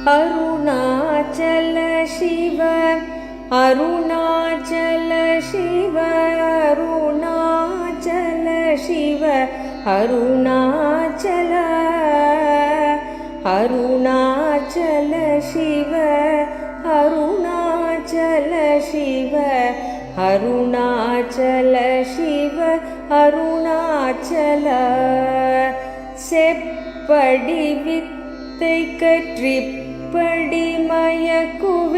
अरुणाचल शिव अरुणाचल शिव अरुणाचल शिव अरुणाचल अरुणाचल शिव अरुणाचल शिव अरुणाचल शिव अरुणाचल செப்படி வித்தை கற்றிப்படி மயக்குவிட்டுருப்படு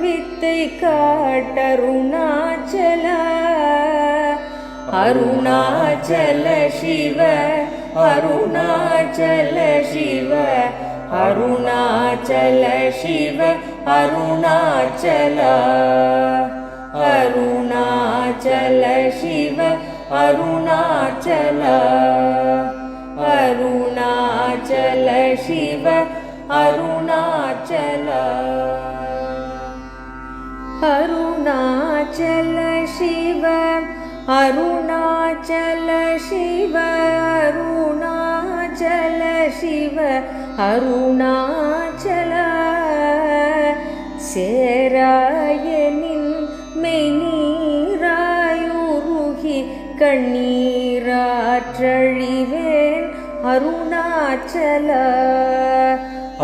வித்தை காட்டருணாச்சல அருணாச்சல சிவ அருணாச்சல சிவ அருணாச்சல சிவ அருணாச்சல அருணாச்சல சிவ அருணாச்சல अरुणाचल शिव अरुणाचल अरुणाचल शिव अरुणाचल शिव अरुणाचल शिव अरुणाचल சேராயனின் மெய்நீராயுருகி கண்ணீராற்றழிவேன் अरुणाचल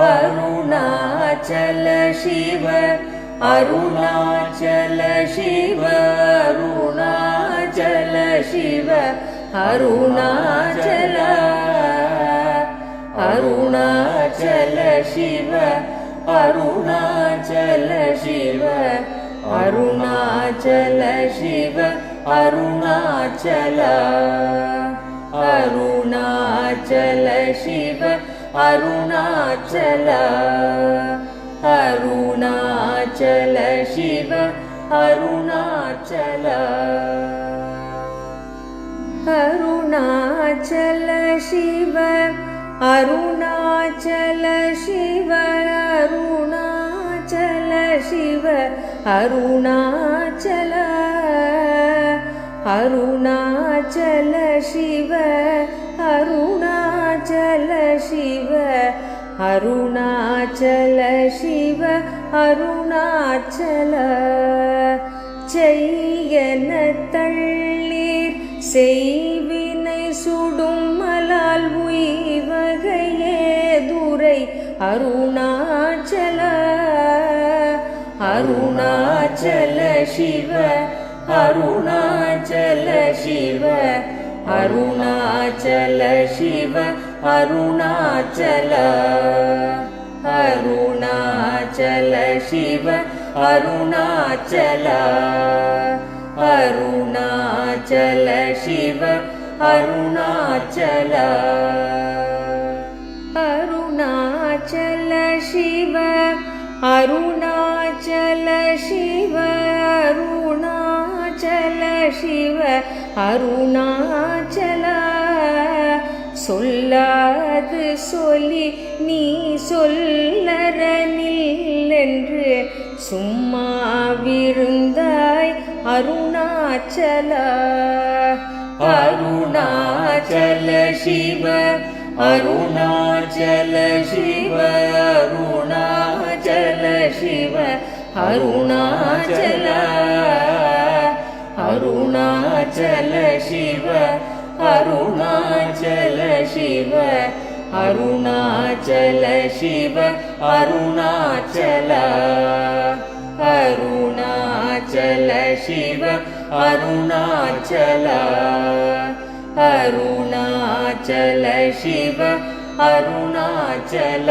अरुणाचल शिव अरुणाचल शिव अरुणाचल शिव अरुणाचल अरुणाचल शिव अरुणाचल शिव अरुणाचल शिव अरुणाचल अरुणाचल शिव अरुणाचल अरुणाचल शिव अरुणाचल अरुणाचल शिव अरुणाचल शिव अरुणाचल शिव अरुणाचल अरुणाचल शिव अरुणाचल शिव अरुणाचल शिव अरुणाचल செய்யன தள்ளீர் செய்வினை சுடுமலால் உய்வகையே துரை அருணாச்சல अरुणाचल शिव अरुणाचल शिव अरुणाचल शिव अरुणाचल अरुणाचल शिव अरुणाचल अरुणाचल शिव अरुणाचल अरुणाचल शिव अरुणाचल शिव अरुणाचल शिव अरुणाचल சொல்லாது சொல்லி நீ சொல்லறனில்லென்று சும்மாவிருந்தாய் அருணாச்சல அருணாச்சல சிவ अरुणाचल शिव अरुणाचल शिव अरुणाचल अरुणाचल शिव अरुणाचल शिव अरुणाचल शिव अरुणाचल अरुणाचल शिव अरुणाचल अरुणाचल शिव अरुणाचल।